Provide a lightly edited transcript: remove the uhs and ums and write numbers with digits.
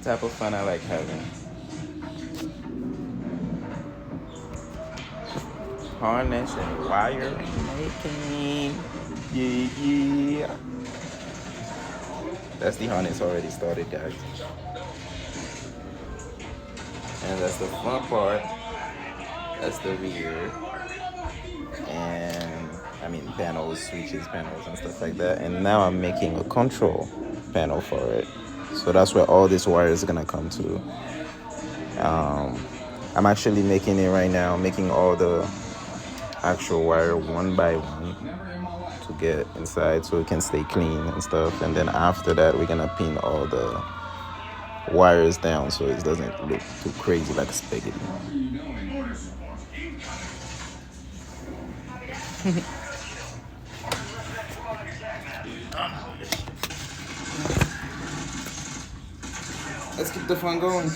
type of fun I like having. Harness and wire making. Yeah, yeah. That's the harness already started, guys. And that's the front part. That's the rear. And I mean panels, switches, panels, and stuff like that. And now I'm making a control panel for it. So that's where all this wire is gonna come to. I'm actually making it right now, making all the actual wire one by one to get inside so it can stay clean and stuff. And then after that, we're gonna pin all the wires down so it doesn't look too crazy like spaghetti. Let's keep the fun going.